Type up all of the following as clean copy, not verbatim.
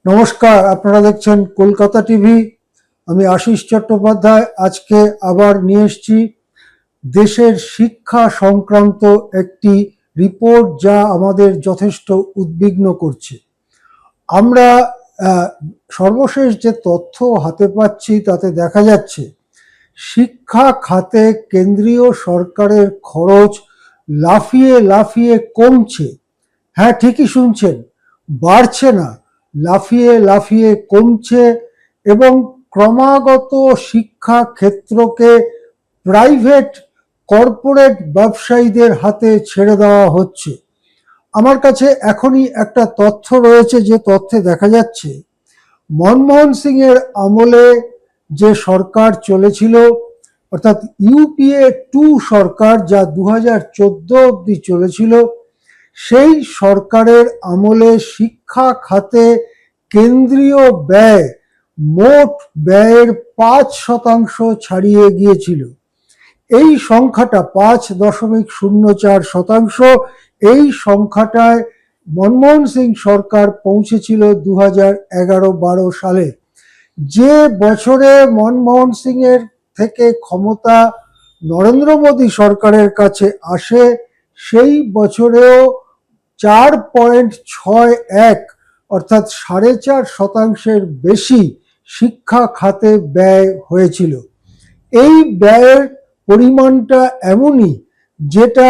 নমস্কার, আপনারা দেখছেন কলকাতা টিভি। আমি আশিস চট্টোপাধ্যায় আজকে আবার নিয়ে এসেছি দেশের শিক্ষা সংক্রান্ত একটি রিপোর্ট, যা আমাদের যথেষ্ট উদ্বিগ্ন করছে। আমরা সর্বশেষ যে তথ্য হাতে পাচ্ছি তাতে দেখা যাচ্ছে শিক্ষা খাতে কেন্দ্রীয় সরকারের খরচ লাফিয়ে লাফিয়ে কমছে। হ্যাঁ, ঠিকই শুনছেন, বাড়ছে না, লাফিয়ে লাফিয়ে কমছে এবং ক্রমাগত শিক্ষা ক্ষেত্রকে প্রাইভেট কর্পোরেট ব্যবসায়ীদের হাতে ছেড়ে দেওয়া হচ্ছে। আমার কাছে এখনই একটা তথ্য রয়েছে, যে তথ্যে দেখা যাচ্ছে মনমোহন সিং এর আমলে যে সরকার চলেছিল, অর্থাৎ ইউপিএ 2 সরকার, যা 2014 অবধি চলেছিল, সেই সরকারের আমলে শিক্ষা খাতে কেন্দ্রীয় ব্যয় মোট ব্যয়ের 5% ছাড়িয়ে গিয়েছিল। এই সংখ্যাটা 5.04%, এই সংখ্যাটায় মনমোহন সিং সরকার পৌঁছেছিল 2011-12 সালে। যে বছরে মনমোহন সিং এর থেকে ক্ষমতা নরেন্দ্র মোদী সরকারের কাছে আসে, সেই বছরেও 4.61 অর্থাৎ 4.5% বেশি শিক্ষা খাতে ব্যয় হয়েছিল। এই ব্যয়ের পরিমাণটা এমনই, যেটা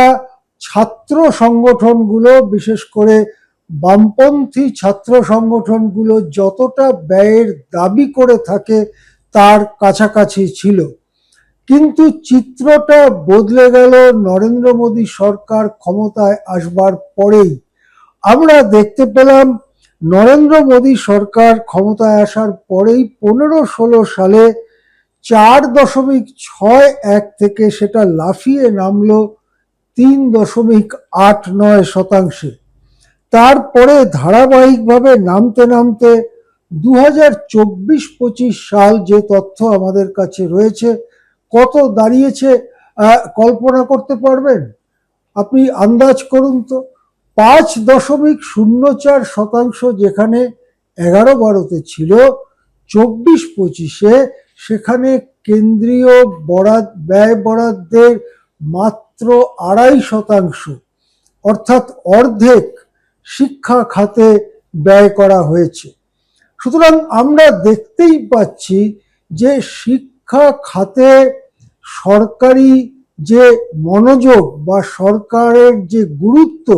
ছাত্র সংগঠনগুলো, বিশেষ করে বামপন্থী ছাত্র সংগঠনগুলো যতটা ব্যয়ের দাবি করে থাকে তার কাছাকাছি ছিল। কিন্তু চিত্রটা বদলে গেল নরেন্দ্র মোদী সরকার ক্ষমতায় আসবার পরেই। আমরা দেখতে পেলাম নরেন্দ্র মোদী সরকার ক্ষমতায় আসার পরেই 15-16 সালে 4.61 থেকে সেটা লাফিয়ে নামলো 3.89%। তারপরে ধারাবাহিকভাবে নামতে নামতে 2024-25 সাল, যে তথ্য আমাদের কাছে রয়েছে, কত দাঁড়িয়েছে কল্পনা করতে পারবেন? আপনি আন্দাজ করুন তো। 5.04%, যেখানে 11-12-তে ছিল, 24-25-এ সেখানে কেন্দ্রীয় ব্যয় বরাদ্দের মাত্র 2.5%, অর্থাৎ অর্ধেক শিক্ষা খাতে ব্যয় করা হয়েছে। সুতরাং আমরা দেখতেই পাচ্ছি যে শিক্ষা খাতে সরকারি যে মনোযোগ বা সরকারের যে গুরুত্ব,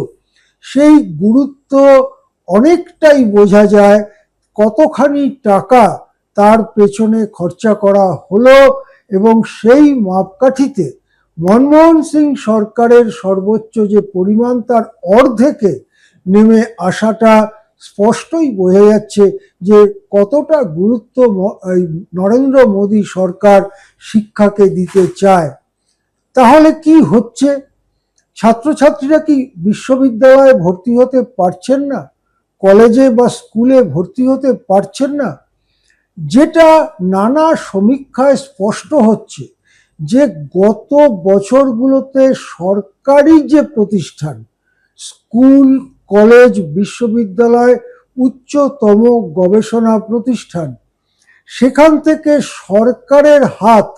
সেই গুরুত্ব অনেকটাই বোঝা যায় কতখানি টাকা তার পেছনে খরচা করা হলো। এবং সেই মাপকাঠিতে মনমোহন সিং সরকারের সর্বোচ্চ যে পরিমাণ, তার অর্ধেকে নেমে আসাটা স্পষ্টই বোঝা যাচ্ছে যে কতটা গুরুত্ব নরেন্দ্র মোদী সরকার শিক্ষাকে দিতে চায়। তাহলে কি হচ্ছে? ছাত্রছাত্রীরা কি বিশ্ববিদ্যালয়ে ভর্তি হতে পারছেন না, কলেজে বা স্কুলে ভর্তি হতে পারছেন না? যেটা নানা সমীক্ষায় স্পষ্ট হচ্ছে যে গত বছরগুলোতে সরকারি যে প্রতিষ্ঠান, স্কুল, কলেজ, বিশ্ববিদ্যালয়, উচ্চতম গবেষণা প্রতিষ্ঠান, সেখান থেকে সরকারের হাত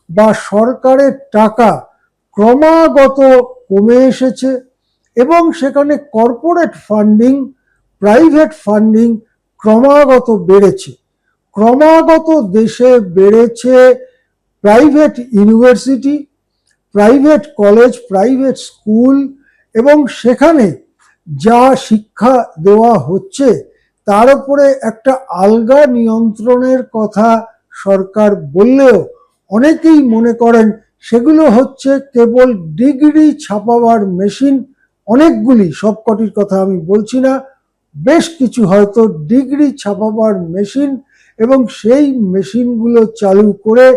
বা সরকারের টাকা ক্রমাগত কমে এসেছে এবং সেখানে কর্পোরেট ফান্ডিং, প্রাইভেট ফান্ডিং ক্রমাগত বেড়েছে। ক্রমাগত দেশে বেড়েছে private university, private college, private school, এবং সেখানে যা শিক্ষা দেওয়া হচ্ছে তার উপরে একটা আলগা নিয়ন্ত্রণের কথা সরকার বললেও অনেকেই মনে করেন সেগুলো হচ্ছে কেবল ডিগ্রি ছাপাবার মেশিন। অনেকগুলি, সবকটির কথা আমি বলছি না, বেশ কিছু হয়তো ডিগ্রি ছাপাবার মেশিন, এবং সেই মেশিনগুলো চালু করে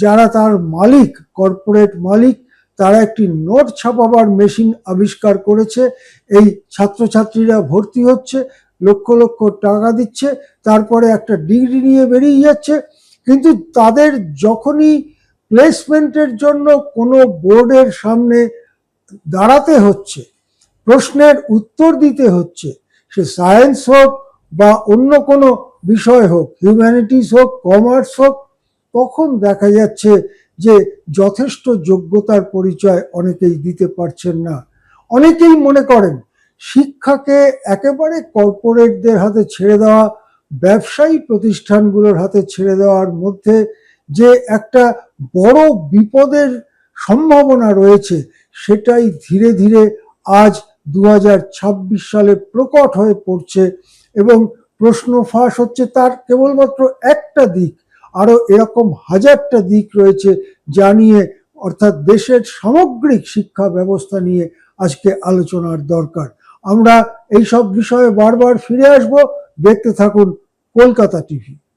যারা তার মালিক, কর্পোরেট মালিক, তারা একটি নোট ছাপাবার মেশিন আবিষ্কার করেছে। এই ছাত্রছাত্রীরা ভর্তি হচ্ছে, লক্ষ লক্ষ টাকা দিচ্ছে, তারপরে একটা ডিগ্রি নিয়ে বেরিয়ে যাচ্ছে। কিন্তু তাদের যখনই প্লেসমেন্টের জন্য কোনো বোর্ডের সামনে দাঁড়াতে হচ্ছে, প্রশ্নের উত্তর দিতে হচ্ছে, সে সায়েন্স হোক, বা অন্য কোনো বিষয় হোক, হিউম্যানিটিস হোক, কমার্স হোক, তখন দেখা যাচ্ছে যে যথেষ্ট যোগ্যতার পরিচয় অনেকেই দিতে পারছেন না। অনেকেই মনে করেন শিক্ষাকে একেবারে কর্পোরেটদের হাতে ছেড়ে দেওয়া, ব্যবসায়ী প্রতিষ্ঠানগুলোর হাতে ছেড়ে দেওয়ার মধ্যে যে একটা বড় বিপদের সম্ভাবনা রয়েছে, সেটাই ধীরে ধীরে আজ 2026 সালে প্রকট হয়ে পড়ছে। এবং প্রশ্ন ফাঁস হচ্ছে তার কেবলমাত্র একটা দিক, আরো এরকম হাজারটা দিক রয়েছে যা নিয়ে, অর্থাৎ দেশের সামগ্রিক শিক্ষা ব্যবস্থা নিয়ে আজকে আলোচনার দরকার। আমরা এই সব বিষয়ে বারবার ফিরে আসব। দেখতে থাকুন কলকাতা টিভি।